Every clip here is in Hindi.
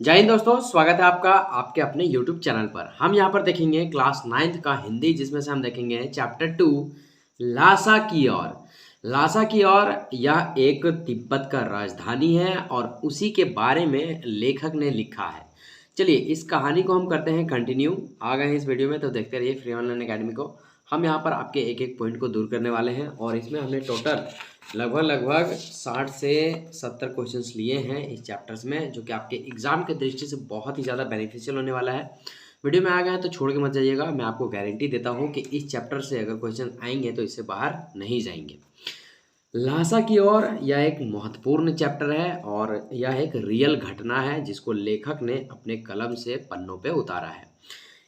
जय हिंद दोस्तों, स्वागत है आपका आपके अपने YouTube चैनल पर। हम यहाँ पर देखेंगे क्लास 9th का हिंदी, जिसमें से हम देखेंगे चैप्टर 2 लासा की ओर। लासा की ओर यह एक तिब्बत का राजधानी है और उसी के बारे में लेखक ने लिखा है। चलिए इस कहानी को हम करते हैं कंटिन्यू। आ गए हैं इस वीडियो में तो देखते रहिए फ्री ऑनलाइन एकेडमी को। हम यहाँ पर आपके एक एक पॉइंट को दूर करने वाले हैं और इसमें हमने टोटल लगभग 60 से 70 क्वेश्चंस लिए हैं इस चैप्टर्स में, जो कि आपके एग्जाम के दृष्टि से बहुत ही ज़्यादा बेनिफिशियल होने वाला है। वीडियो में आ गए हैं तो छोड़ के मत जाइएगा। मैं आपको गारंटी देता हूँ कि इस चैप्टर से अगर क्वेश्चन आएंगे तो इससे बाहर नहीं जाएंगे। लासा की ओर यह एक महत्वपूर्ण चैप्टर है और यह एक रियल घटना है जिसको लेखक ने अपने कलम से पन्नों पे उतारा है।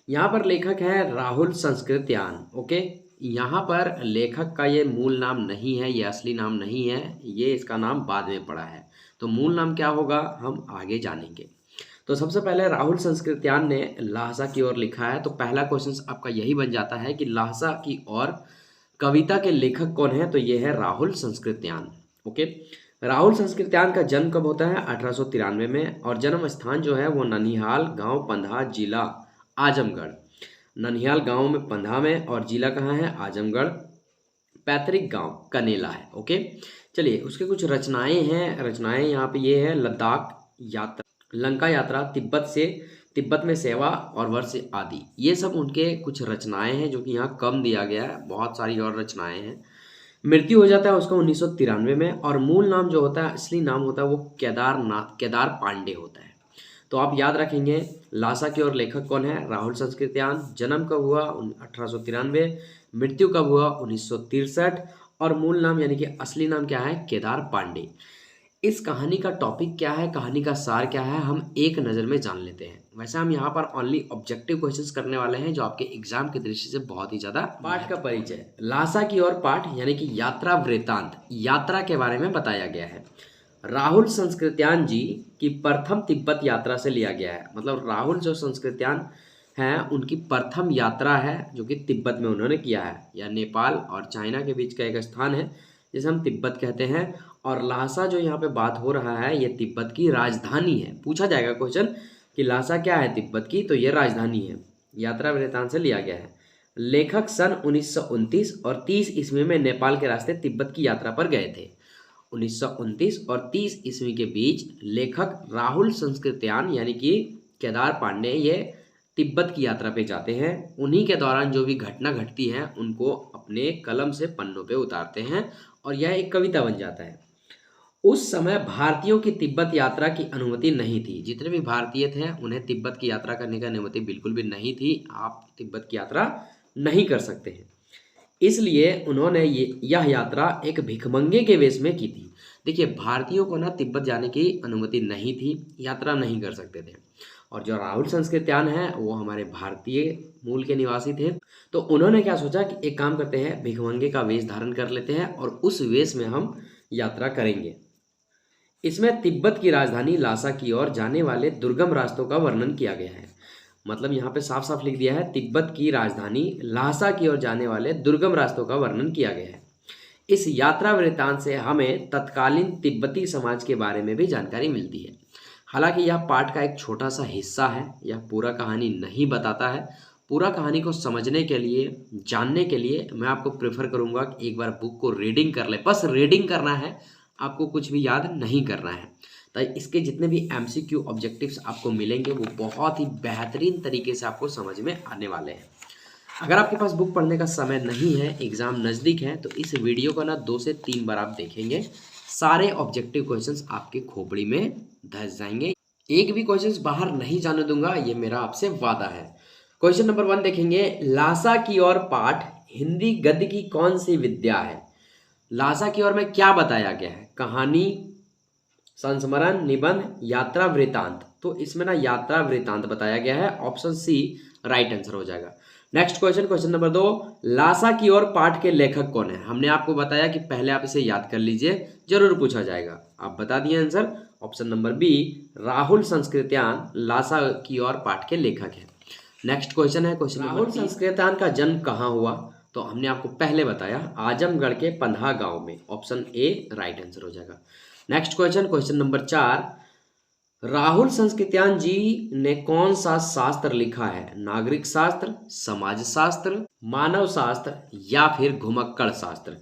यहाँ पर लेखक है राहुल संस्कृत्यान। ओके, यहाँ पर लेखक का ये मूल नाम नहीं है, ये असली नाम नहीं है, ये इसका नाम बाद में पड़ा है। तो मूल नाम क्या होगा हम आगे जानेंगे। तो सबसे पहले राहुल संस्कृत्यान ने लासा की ओर लिखा है। तो पहला क्वेश्चन आपका यही बन जाता है कि लासा की ओर कविता के लेखक कौन है। तो ये है राहुल संस्कृत्यान। ओके, राहुल संस्कृत्यान का जन्म कब होता है? 1893 में। और जन्म स्थान जो है वो ननिहाल गांव, पंधा, जिला आजमगढ़। ननिहाल गांव में, पंधा में, और जिला कहाँ है? आजमगढ़। पैतृक गांव कनेला है। ओके, चलिए उसके कुछ रचनाएं हैं। रचनाएं यहाँ पे ये है लद्दाख यात्रा, लंका यात्रा, तिब्बत में सेवा और वर्ष आदि। ये सब उनके कुछ रचनाएं हैं जो कि यहाँ कम दिया गया है। बहुत सारी और रचनाएं हैं। मृत्यु हो जाता है उसका 1993 में और मूल नाम जो होता है, असली नाम होता है वो केदार पांडे होता है। तो आप याद रखेंगे लासा की ओर लेखक कौन है? राहुल संस्कृत्यान। जन्म कब हुआ? 1893। मृत्यु कब हुआ? 1963। और मूल नाम यानी कि असली नाम क्या है? केदार पांडे। इस कहानी का टॉपिक क्या है, कहानी का सार क्या है, हम एक नज़र में जान लेते हैं। वैसे हम यहाँ पर ओनली ऑब्जेक्टिव क्वेश्चंस करने वाले हैं जो आपके एग्जाम की दृष्टि से बहुत ही ज़्यादा। पाठ का परिचय, लासा की ओर पाठ यानी कि यात्रा वृत्तांत, यात्रा के बारे में बताया गया है। राहुल संस्कृत्यान जी की प्रथम तिब्बत यात्रा से लिया गया है। मतलब राहुल जो संस्कृत्यान हैं उनकी प्रथम यात्रा है जो कि तिब्बत में उन्होंने किया है। या नेपाल और चाइना के बीच का एक स्थान है जिसे हम तिब्बत कहते हैं। और लासा जो यहाँ पे बात हो रहा है ये तिब्बत की राजधानी है। पूछा जाएगा क्वेश्चन कि लासा क्या है तिब्बत की, तो ये राजधानी है। यात्रा वृत्तांत से लिया गया है। लेखक सन 1929 और 30 ईस्वी में नेपाल के रास्ते तिब्बत की यात्रा पर गए थे। 1929 और 30 ईस्वी के बीच लेखक राहुल संस्कृत्यान यानी कि केदार पांडे ये तिब्बत की यात्रा पे जाते हैं। उन्हीं के दौरान जो भी घटना घटती है उनको अपने कलम से पन्नों पे उतारते हैं और यह एक कविता बन जाता है। उस समय भारतीयों की तिब्बत यात्रा की अनुमति नहीं थी। जितने भी भारतीय थे उन्हें तिब्बत की यात्रा करने की अनुमति बिल्कुल भी नहीं थी। आप तिब्बत की यात्रा नहीं कर सकते हैं। इसलिए उन्होंने यह यात्रा एक भिखमंगे के वेश में की थी। देखिए भारतीयों को ना तिब्बत जाने की अनुमति नहीं थी, यात्रा नहीं कर सकते थे। और जो राहुल संस्कृत्यान है वो हमारे भारतीय मूल के निवासी थे। तो उन्होंने क्या सोचा कि एक काम करते हैं, भिखमंगे का वेश धारण कर लेते हैं और उस वेश में हम यात्रा करेंगे। इसमें तिब्बत की राजधानी लासा की ओर जाने वाले दुर्गम रास्तों का वर्णन किया गया है। मतलब यहाँ पे साफ साफ लिख दिया है तिब्बत की राजधानी लासा की ओर जाने वाले दुर्गम रास्तों का वर्णन किया गया है। इस यात्रा वृत्तांत से हमें तत्कालीन तिब्बती समाज के बारे में भी जानकारी मिलती है। हालांकि यह पाठ का एक छोटा सा हिस्सा है, यह पूरा कहानी नहीं बताता है। पूरा कहानी को समझने के लिए, जानने के लिए मैं आपको प्रेफर करूंगा कि एक बार बुक को रीडिंग कर ले। बस रीडिंग करना है, आपको कुछ भी याद नहीं करना है। तो इसके जितने भी एमसीक्यू ऑब्जेक्टिव्स आपको मिलेंगे वो बहुत ही बेहतरीन तरीके से आपको समझ में आने वाले हैं। अगर आपके पास बुक पढ़ने का समय नहीं है, एग्ज़ाम नज़दीक है, तो इस वीडियो को ना 2 से 3 बार आप देखेंगे, सारे ऑब्जेक्टिव क्वेश्चंस आपके खोपड़ी में धंस जाएंगे। एक भी क्वेश्चंस बाहर नहीं जाने दूंगा, ये मेरा आपसे वादा है। क्वेश्चन नंबर 1 देखेंगे, लासा की ओर पाठ हिंदी गद्य की कौन सी विद्या है? लासा की ओर में क्या बताया गया है? कहानी, संस्मरण, निबंध, यात्रा वृत्तांत। तो इसमें ना यात्रा वृत्तांत बताया गया है। ऑप्शन सी राइट आंसर हो जाएगा। Next question, question number 2, Lhasa की ओर पाठ के लेखक कौन है? हमने आपको बताया कि पहले आप इसे याद कर लीजिए, जरूर पूछा जाएगा। आप बता दिए answer. Option number B Rahul Sankrityayan Lhasa की ओर पाठ के लेखक है। नेक्स्ट क्वेश्चन है क्वेश्चन नंबर 3, राहुल संस्कृत्यान का जन्म कहाँ हुआ? तो हमने आपको पहले बताया आजमगढ़ के पंधा गांव में। ऑप्शन ए राइट आंसर हो जाएगा। Next question, question number 4, Rahul Sankrityayan ji ने कौन सा शास्त्र लिखा है? नागरिक शास्त्र, समाज शास्त्र, मानव शास्त्र या फिर घुमक्कड़ शास्त्र?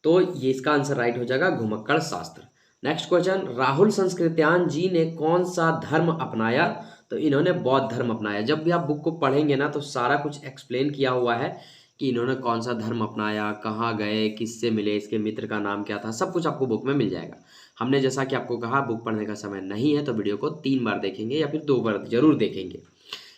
तो ये इसका आंसर राइट हो जाएगा घुमक्कड़ शास्त्र। नेक्स्ट क्वेश्चन, राहुल संस्कृत्यान जी ने कौन सा धर्म अपनाया? तो इन्होंने बौद्ध धर्म अपनाया। जब भी आप बुक को पढ़ेंगे ना तो सारा कुछ एक्सप्लेन किया हुआ है कि इन्होंने कौन सा धर्म अपनाया, कहाँ गए, किससे मिले, इसके मित्र का नाम क्या था, सब कुछ आपको बुक में मिल जाएगा। हमने जैसा कि आपको कहा बुक पढ़ने का समय नहीं है तो वीडियो को 3 बार देखेंगे या फिर 2 बार जरूर देखेंगे।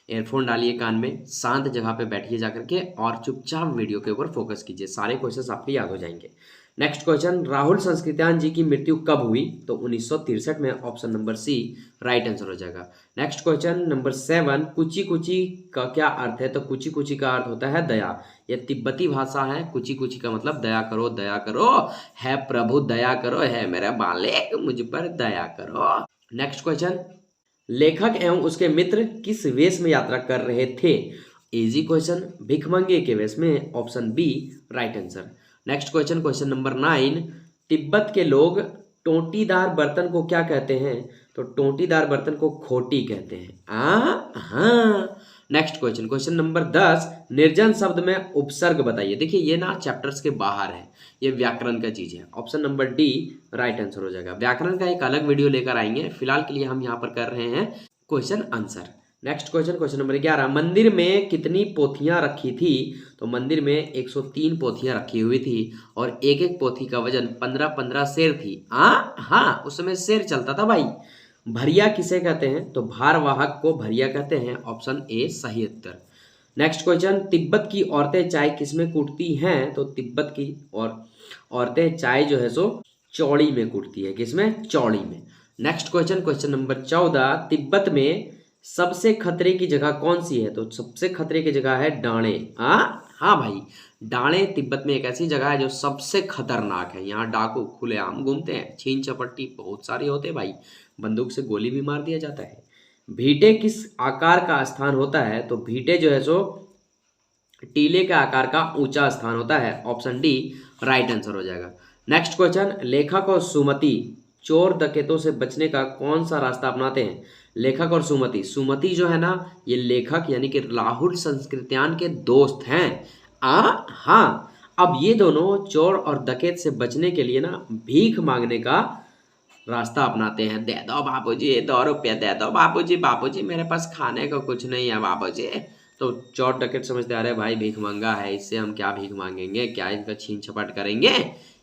एयरफोन डालिए कान में, शांत जगह पे बैठिए जाकर के और चुपचाप वीडियो के ऊपर फोकस कीजिए, सारे क्वेश्चंस आपके याद हो जाएंगे। नेक्स्ट क्वेश्चन, राहुल संस्कृत्यान जी की मृत्यु कब हुई? तो 1963 में, option number C right answer हो जाएगा। नेक्स्ट क्वेश्चन नंबर 7, कुची कुची का क्या अर्थ है? तो कुची कुची का अर्थ होता है दया। यह तिब्बती भाषा है। कुची कुची का मतलब दया करो है प्रभु, दया करो है मेरा बालिक, मुझ पर दया करो। नेक्स्ट क्वेश्चन, लेखक एवं उसके मित्र किस वेश में यात्रा कर रहे थे? इजी क्वेश्चन, भिखमंगे के वेश में, option B right answer. Next question, question number 9, Tibet के लोग टोंटीदार बर्तन को क्या कहते हैं? तो टोंटीदार बर्तन को खोटी कहते हैं। हाँ। नेक्स्ट क्वेश्चन, क्वेश्चन नंबर 10, निर्जन शब्द में उपसर्ग बताइए। देखिए ये ना चैप्टर्स के बाहर है, ये व्याकरण का चीज है। Option number D right answer हो जाएगा। व्याकरण का एक अलग वीडियो लेकर आएंगे, फिलहाल के लिए हम यहाँ पर कर रहे हैं question answer. Next question, question number 11, मंदिर में कितनी पोथियां रखी थी? तो मंदिर में 103 पोथियां रखी हुई थी और एक एक पोथी का वजन 15-15 सेर थी। हाँ, उस समय सेर चलता था भाई। भरिया किसे कहते हैं? तो भारवाहक को भरिया कहते हैं, ऑप्शन ए सही उत्तर। नेक्स्ट क्वेश्चन, तिब्बत की औरतें चाय किसमें कूटती हैं? तो तिब्बत की औरतें चाय जो है सो चौड़ी में कूटती है। किसमें? चौड़ी में। Next question, question number 14, Tibet में सबसे खतरे की जगह कौन सी है? तो सबसे खतरे की जगह है डाणे। हाँ भाई, डाणे तिब्बत में एक ऐसी जगह है जो सबसे खतरनाक है। यहाँ डाकू खुलेआम घूमते हैं, छीन चपट्टी बहुत सारी होते हैं भाई, बंदूक से गोली भी मार दिया जाता है। भीटे किस आकार का स्थान होता है? तो भीटे जो है सो टीले के आकार का ऊंचा स्थान होता है, ऑप्शन डी राइट आंसर हो जाएगा। नेक्स्ट क्वेश्चन, लेखक और सुमति चोर डकैतों से बचने का कौन सा रास्ता अपनाते हैं? लेखक और सुमति, सुमति जो है ना ये लेखक यानी कि राहुल संस्कृत्यान के दोस्त हैं। हाँ, अब ये दोनों चोर और डकैत से बचने के लिए ना भीख मांगने का रास्ता अपनाते हैं। दे दो बाबूजी 2 रुपया दे दो बाबूजी, बाबूजी मेरे पास खाने को कुछ नहीं है बाबूजी। तो चोर डकैत समझते आ रहे भाई भीख मंगा है, इससे हम क्या भीख मांगेंगे, क्या इनका छीन छपाट करेंगे,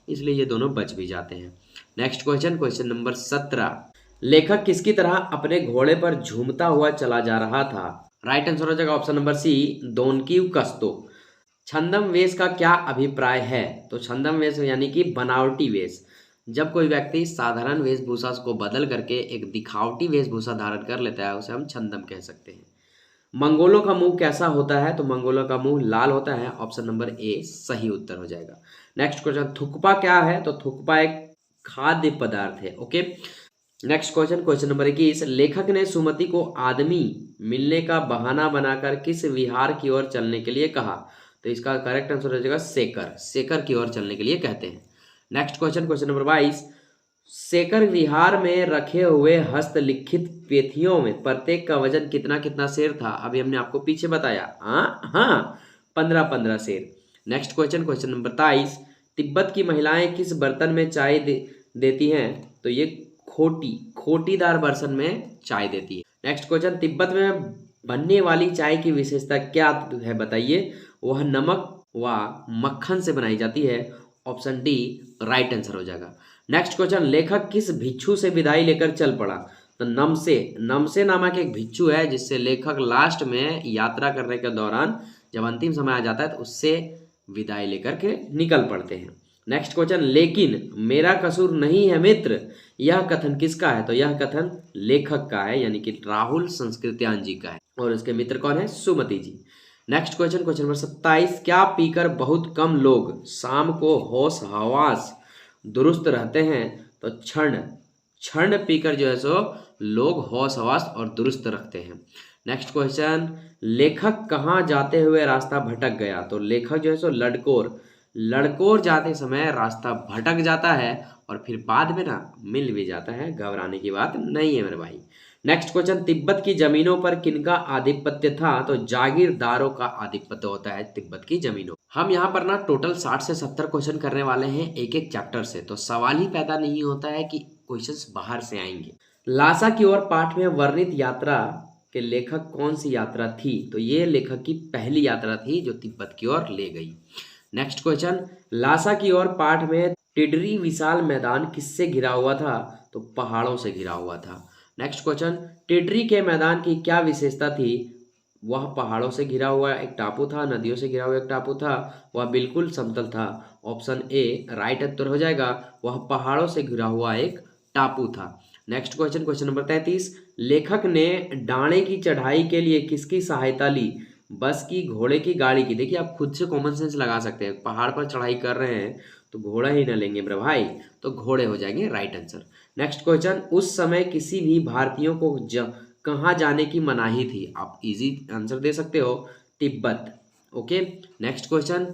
इसलिए ये दोनों बच भी जाते हैं। नेक्स्ट क्वेश्चन, क्वेश्चन नंबर 17, लेखक किसकी तरह अपने घोड़े पर झूमता हुआ चला जा रहा था? राइट आंसर हो जाएगा ऑप्शन नंबर सी दोनकीव कस्तो। छंदम वेश का क्या अभिप्राय है? तो छंदम वेश यानी कि बनावटी वेश। जब कोई व्यक्ति साधारण वेशभूषा को बदल करके एक दिखावटी वेशभूषा धारण कर लेता है उसे हम छंदम कह सकते हैं। मंगोलों का मुंह कैसा होता है? तो मंगोलों का मुंह लाल होता है, ऑप्शन नंबर ए सही उत्तर हो जाएगा। नेक्स्ट क्वेश्चन, थुक्पा क्या है? तो थुक्पा एक खाद्य पदार्थ है। Okay. Next question, question number 21, लेखक ने सुमति को आदमी मिलने का बहाना बनाकर किस विहार की ओर चलने के लिए कहा? तो इसका करेक्ट आंसर हो जाएगा सेकर, सेकर की ओर चलने के लिए कहते हैं। नेक्स्ट क्वेश्चन, क्वेश्चन नंबर 22, सेकर विहार में रखे हुए हस्तलिखित पेथियों में प्रत्येक का वजन कितना कितना सेर था? अभी हमने आपको पीछे बताया। हाँ, 15-15 सेर। Next question, question number 23, Tibet की महिलाएं किस बर्तन में चाय देती हैं? तो ये खोटीदार बर्तन में चाय देती है। नेक्स्ट क्वेश्चन, तिब्बत में बनने वाली चाय की विशेषता क्या है बताइए? वह नमक व मक्खन से बनाई जाती है, ऑप्शन डी राइट आंसर हो जाएगा। नेक्स्ट क्वेश्चन, लेखक किस भिक्षु से विदाई लेकर चल पड़ा? तो नमसे नामक एक भिक्षु है जिससे लेखक लास्ट में यात्रा करने के दौरान जब अंतिम समय आ जाता है तो उससे विदाई लेकर के निकल पड़ते हैं। नेक्स्ट क्वेश्चन, लेकिन मेरा कसूर नहीं है मित्र, यह कथन किसका है? तो यह कथन लेखक का है यानी कि राहुल संस्कृत्यान जी का है और इसके मित्र कौन है? सुमति जी। नेक्स्ट क्वेश्चन, क्वेश्चन नंबर 27, क्या पीकर बहुत कम लोग शाम को होश हवास दुरुस्त रहते हैं? तो क्षण पीकर जो है सो लोग होश हवास और दुरुस्त रखते हैं। नेक्स्ट क्वेश्चन, लेखक कहाँ जाते हुए रास्ता भटक गया? तो लेखक जो है सो लड़कोर जाते समय रास्ता भटक जाता है और फिर बाद में ना मिल भी जाता है, घबराने की बात नहीं है मेरे भाई। नेक्स्ट क्वेश्चन, तिब्बत की जमीनों पर किनका आधिपत्य था? तो जागीरदारों का आधिपत्य होता है तिब्बत की जमीनों। हम यहाँ पर ना टोटल 60 से 70 क्वेश्चन करने वाले हैं एक एक चैप्टर से, तो सवाल ही पैदा नहीं होता है कि क्वेश्चंस बाहर से आएंगे। लासा की ओर पाठ में वर्णित यात्रा के लेखक कौन सी यात्रा थी? तो ये लेखक की पहली यात्रा थी जो तिब्बत की ओर ले गई। नेक्स्ट क्वेश्चन, लासा की ओर पाठ में टिडरी विशाल मैदान किससे घिरा हुआ था? तो पहाड़ों से घिरा हुआ था। नेक्स्ट क्वेश्चन, टिडरी के मैदान की क्या विशेषता थी? वह पहाड़ों से घिरा हुआ एक टापू था, नदियों से घिरा हुआ एक टापू था, वह बिल्कुल समतल था। ऑप्शन ए राइट उत्तर हो जाएगा, वह पहाड़ों से घिरा हुआ एक टापू था। नेक्स्ट क्वेश्चन, क्वेश्चन नंबर 33, लेखक ने डाणे की चढ़ाई के लिए किसकी सहायता ली? बस की, घोड़े की, गाड़ी की? देखिए आप खुद से कॉमन सेंस लगा सकते हैं, पहाड़ पर चढ़ाई कर रहे हैं तो घोड़ा ही ना लेंगे मेरे भाई, तो घोड़े हो जाएंगे राइट आंसर। नेक्स्ट क्वेश्चन, उस समय किसी भी भारतीयों को कहाँ जाने की मनाही थी? आप इजी आंसर दे सकते हो, तिब्बत। ओके। नेक्स्ट क्वेश्चन,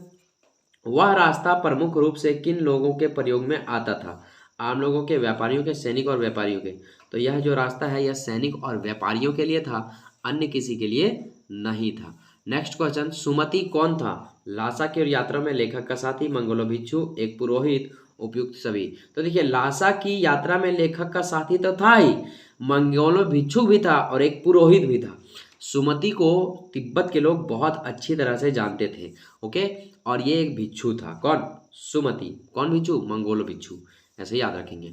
वह रास्ता प्रमुख रूप से किन लोगों के प्रयोग में आता था? आम लोगों के, व्यापारियों के, सैनिक और व्यापारियों के? तो यह जो रास्ता है यह सैनिक और व्यापारियों के लिए था, अन्य किसी के लिए नहीं था। नेक्स्ट क्वेश्चन, सुमति कौन था? लासा की यात्रा में लेखक का साथी, मंगोलो भिक्षु, एक पुरोहित, उपयुक्त सभी? तो देखिए लासा की यात्रा में लेखक का साथी तो था ही, मंगोलो भिक्षु भी था और एक पुरोहित भी था। सुमति को तिब्बत के लोग बहुत अच्छी तरह से जानते थे। ओके, और ये एक भिक्षु था। कौन? सुमति। कौन भिक्षु? मंगोलो भिक्षु। ऐसे याद रखेंगे।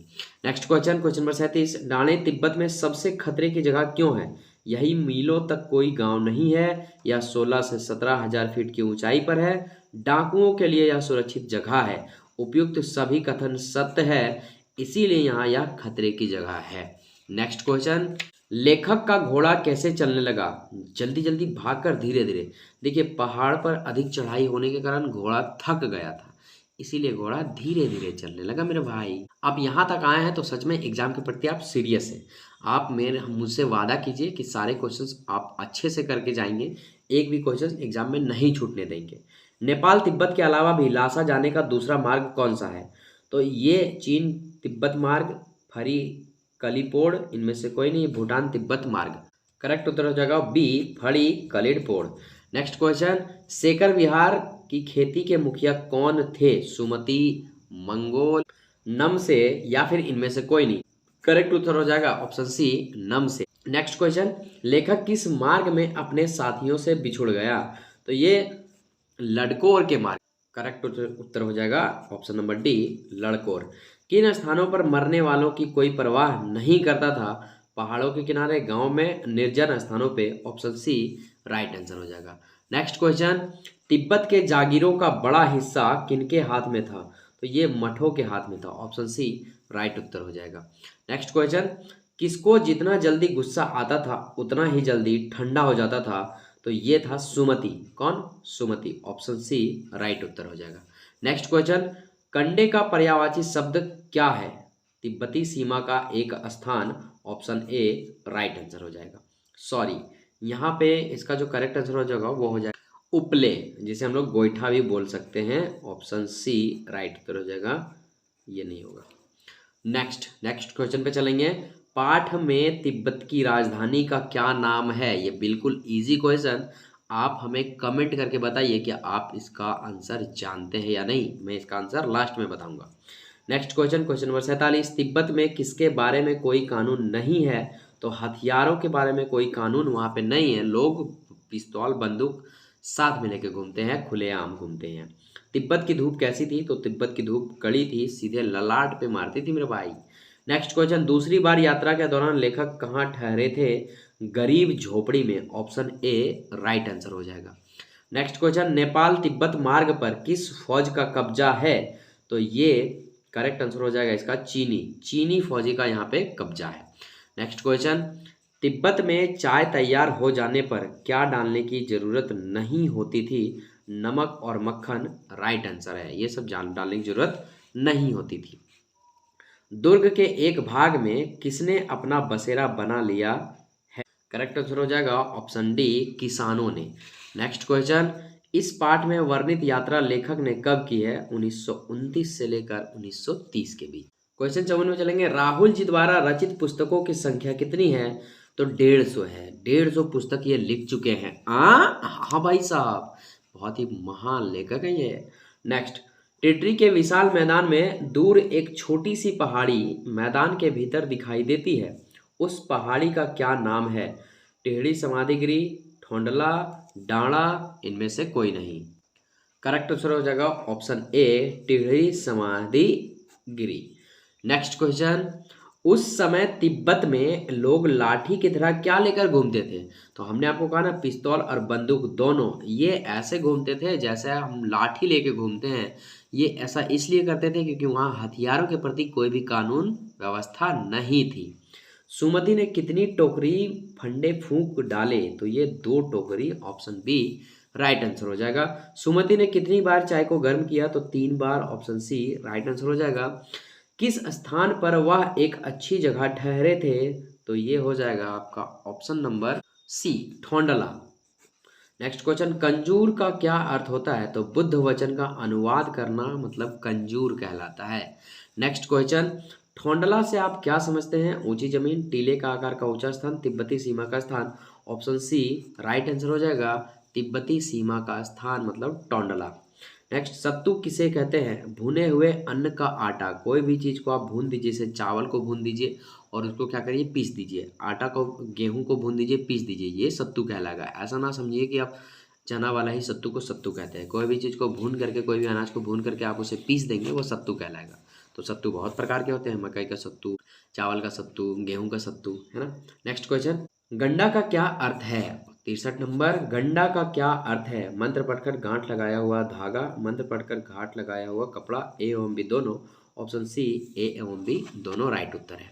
नेक्स्ट क्वेश्चन, क्वेश्चन नंबर 37, डाणे तिब्बत में सबसे खतरे की जगह क्यों है? यही मीलों तक कोई गांव नहीं है, या 16 से 17,000 फीट की ऊंचाई पर है, डाकुओं के लिए यह सुरक्षित जगह है, उपयुक्त सभी कथन सत्य है, इसीलिए यहाँ यह खतरे की जगह है। नेक्स्ट क्वेश्चन, लेखक का घोड़ा कैसे चलने लगा? जल्दी जल्दी भागकर धीरे धीरे? देखिए पहाड़ पर अधिक चढ़ाई होने के कारण घोड़ा थक गया था, इसीलिए घोड़ा धीरे धीरे चलने लगा मेरे भाई। आप यहाँ तक आए हैं तो सच में एग्जाम के प्रति आप सीरियस हैं। आप मेरे मुझसे वादा कीजिए कि सारे क्वेश्चंस आप अच्छे से करके जाएंगे, एक भी क्वेश्चन एग्जाम में नहीं छूटने देंगे। नेपाल तिब्बत के अलावा भी लासा जाने का दूसरा मार्ग कौन सा है? तो ये चीन तिब्बत मार्ग, फरी कलिपोड़, इनमें से कोई नहीं, भूटान तिब्बत मार्ग। करेक्ट उत्तर हो जाएगा बी, फड़ी कलिपोड़। नेक्स्ट क्वेश्चन, शेखर विहार की खेती के मुखिया कौन थे? सुमति, मंगोल, नमसे, या फिर इनमें से कोई नहीं? करेक्ट उत्तर हो जाएगा ऑप्शन सी, नमसे। नेक्स्ट क्वेश्चन, लेखक किस मार्ग में अपने साथियों से बिछुड़ गया? तो ये लड़कोर के मार्ग। करेक्ट उत्तर हो जाएगा ऑप्शन नंबर डी, लड़कोर। किन स्थानों पर मरने वालों की कोई परवाह नहीं करता था? पहाड़ों के किनारे, गांव में, निर्जन स्थानों पे? ऑप्शन सी राइट आंसर हो जाएगा। नेक्स्ट क्वेश्चन, तिब्बत के जागीरों का बड़ा हिस्सा किनके हाथ में था? तो ये मठों के हाथ में था। ऑप्शन सी राइट उत्तर हो जाएगा। नेक्स्ट क्वेश्चन, किसको जितना जल्दी गुस्सा आता था उतना ही जल्दी ठंडा हो जाता था? तो ये था सुमति। कौन? सुमति। ऑप्शन सी राइट उत्तर हो जाएगा। नेक्स्ट क्वेश्चन, कंडे का पर्यायवाची शब्द क्या है? तिब्बती सीमा का एक स्थान। ऑप्शन ए राइट आंसर हो जाएगा। सॉरी, यहाँ पे इसका जो करेक्ट आंसर हो जाएगा वो हो जाएगा उपले, जिसे हम लोग गोईठा भी बोल सकते हैं। ऑप्शन सी राइट उत्तर हो जाएगा, ये नहीं होगा। नेक्स्ट क्वेश्चन पे चलेंगे। पाठ में तिब्बत की राजधानी का क्या नाम है? ये बिल्कुल इजी क्वेश्चन, आप हमें कमेंट करके बताइए कि आप इसका आंसर जानते हैं या नहीं। मैं इसका आंसर लास्ट में बताऊंगा। Next question, question number 47, Tibet में किसके बारे में कोई कानून नहीं है? तो हथियारों के बारे में कोई कानून वहाँ पे नहीं है, लोग पिस्तौल बंदूक साथ में लेके घूमते हैं, खुलेआम घूमते हैं। तिब्बत की धूप कैसी थी? तो तिब्बत की धूप कड़ी थी, सीधे ललाट पे मारती थी मेरे भाई। नेक्स्ट क्वेश्चन, दूसरी बार यात्रा के दौरान लेखक कहाँ ठहरे थे? गरीब झोपड़ी में। ऑप्शन ए राइट आंसर हो जाएगा। नेक्स्ट क्वेश्चन, नेपाल तिब्बत मार्ग पर किस फौज का कब्जा है? तो ये करेक्ट आंसर हो जाएगा इसका चीनी फौजी का यहाँ पे कब्जा है। नेक्स्ट क्वेश्चन, तिब्बत में चाय तैयार हो जाने पर क्या डालने की जरूरत नहीं होती थी? नमक और मक्खन राइट आंसर है, ये सब डालने की जरूरत नहीं होती थी। दुर्ग के एक भाग में किसने अपना बसेरा बना लिया है? करेक्ट आंसर हो जाएगा ऑप्शन डी, किसानों ने। नेक्स्ट क्वेश्चन, इस पाठ में वर्णित यात्रा लेखक ने कब की है? 1929 से लेकर 1930 के बीच। क्वेश्चन 54 में चलेंगे। राहुल जी द्वारा रचित पुस्तकों की संख्या कितनी है? तो 150 है। 150 पुस्तक ये लिख चुके हैं। हाँ भाई साहब, बहुत ही महान लेखक है ये। नेक्स्ट, टिटरी के विशाल मैदान में दूर एक छोटी सी पहाड़ी मैदान के भीतर दिखाई देती है। उस पहाड़ी का क्या नाम है? टेढ़ी समाधिगिरी, ठोंडला, डांडा, इनमें से कोई नहीं। करेक्ट आंसर हो जाएगा ऑप्शन ए, टेढ़ी समाधिगिरी। नेक्स्ट क्वेश्चन, उस समय तिब्बत में लोग लाठी की तरह क्या लेकर घूमते थे? तो हमने आपको कहा ना, पिस्तौल और बंदूक दोनों, ये ऐसे घूमते थे जैसे हम लाठी लेके घूमते हैं। ये ऐसा इसलिए करते थे क्योंकि वहाँ हथियारों के प्रति कोई भी कानून व्यवस्था नहीं थी। सुमति ने कितनी टोकरी फंडे फूंक डाले? तो ये 2 टोकरी, ऑप्शन बी राइट आंसर हो जाएगा। सुमति ने कितनी बार चाय को गर्म किया? तो 3 बार, ऑप्शन सी राइट आंसर हो जाएगा। किस स्थान पर वह एक अच्छी जगह ठहरे थे? तो ये हो जाएगा आपका option number C, Thongla. Next question, Kanjur का क्या अर्थ होता है? तो बुद्ध वचन का अनुवाद करना मतलब कंजूर कहलाता है। नेक्स्ट क्वेश्चन, ठोंडला से आप क्या समझते हैं? ऊंची जमीन, टीले का आकार का ऊंचा स्थान, तिब्बती सीमा का स्थान, ऑप्शन सी राइट आंसर हो जाएगा। तिब्बती सीमा का स्थान मतलब टोंडला। नेक्स्ट, सत्तू किसे कहते हैं? भुने हुए अन्न का आटा। कोई भी चीज़ को आप भून दीजिए, जैसे चावल को भून दीजिए और उसको क्या करिए, पीस दीजिए। आटा को, गेहूं को भून दीजिए, पीस दीजिए, ये सत्तू कहलाएगा। ऐसा ना समझिए कि आप चना वाला ही सत्तू को सत्तू कहते हैं। कोई भी चीज़ को भून करके, कोई भी अनाज को भून करके आप उसे पीस देंगे, वो सत्तू कहलाएगा। तो सत्तू बहुत प्रकार के होते हैं, मकई का सत्तू, चावल का सत्तू, गेहूं का सत्तू, है ना। नेक्स्ट क्वेश्चन, गंडा का क्या अर्थ है? 63 नंबर, गंडा का क्या अर्थ है? मंत्र पढ़कर गांठ लगाया हुआ धागा, मंत्र पढ़कर घाट लगाया हुआ कपड़ा, ए एवं बी दोनों, ऑप्शन सी ए एवं बी दोनों राइट उत्तर है।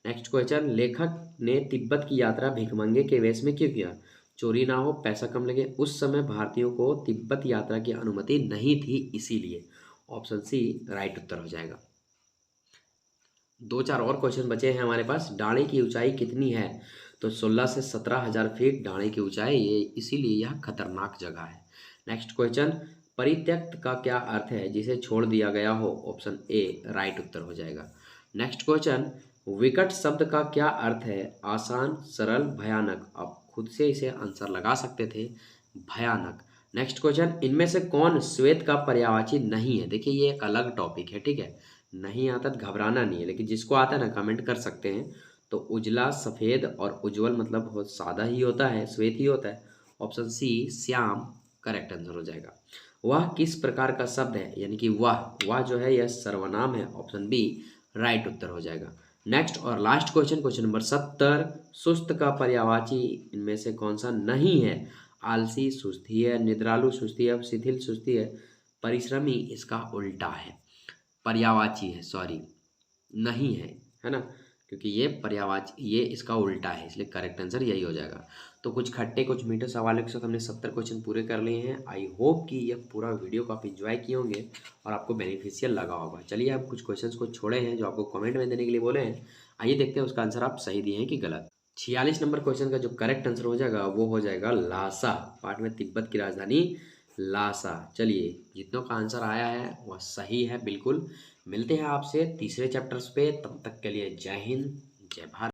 नेक्स्ट क्वेश्चन, लेखक ने तिब्बत की यात्रा भिखमंगे के वेश में क्यों किया? चोरी ना हो, पैसा कम लगे, उस समय भारतीयों को तिब्बत यात्रा की अनुमति नहीं थी इसीलिए, ऑप्शन सी राइट उत्तर हो जाएगा। 2-4 और क्वेश्चन बचे हैं हमारे पास। डाणे की ऊंचाई कितनी है? तो 16 से 17,000 फीट डाणे की ऊंचाई, ये इसीलिए यह खतरनाक जगह है। नेक्स्ट क्वेश्चन, परित्यक्त का क्या अर्थ है? जिसे छोड़ दिया गया हो, ऑप्शन ए राइट उत्तर हो जाएगा। नेक्स्ट क्वेश्चन, विकट शब्द का क्या अर्थ है? आसान, सरल, भयानक। आप खुद से इसे आंसर लगा सकते थे, भयानक। नेक्स्ट क्वेश्चन, इनमें से कौन श्वेत का पर्यायवाची नहीं है? देखिए ये एक अलग टॉपिक है, ठीक है, नहीं आता तो घबराना नहीं है, लेकिन जिसको आता है ना कमेंट कर सकते हैं। तो उजला, सफ़ेद और उज्जवल मतलब बहुत सादा ही होता है, श्वेत ही होता है, ऑप्शन सी श्याम करेक्ट आंसर हो जाएगा। वह किस प्रकार का शब्द है? यानी कि वह जो है यह सर्वनाम है, ऑप्शन बी राइट उत्तर हो जाएगा। नेक्स्ट और लास्ट क्वेश्चन, क्वेश्चन नंबर 70, सुस्त का पर्यायवाची इनमें से कौन सा नहीं है? आलसी सुस्ती है, निद्रालु सुस्ती है, शिथिल सुस्ती है, परिश्रमी इसका उल्टा है, पर्यायवाची है, सॉरी नहीं है ना, क्योंकि ये पर्यायवाची, ये इसका उल्टा है, इसलिए करेक्ट आंसर यही हो जाएगा। तो कुछ खट्टे कुछ मीठे सवालों के साथ हमने 70 क्वेश्चन पूरे कर लिए हैं। आई होप कि यह पूरा वीडियो को आप इन्जॉय किए होंगे और आपको बेनिफिशियल लगा होगा। चलिए, आप कुछ क्वेश्चंस को छोड़े हैं जो आपको कमेंट में देने के लिए बोले हैं, आइए देखते हैं उसका आंसर आप सही दिए हैं कि गलत। 46 नंबर क्वेश्चन का जो करेक्ट आंसर हो जाएगा वो हो जाएगा लासा। पाठ में तिब्बत की राजधानी लासा। चलिए, जितनों का आंसर आया है वह सही है बिल्कुल। मिलते हैं आपसे तीसरे चैप्टर्स पे, तब तक के लिए जय हिंद, जय भारत।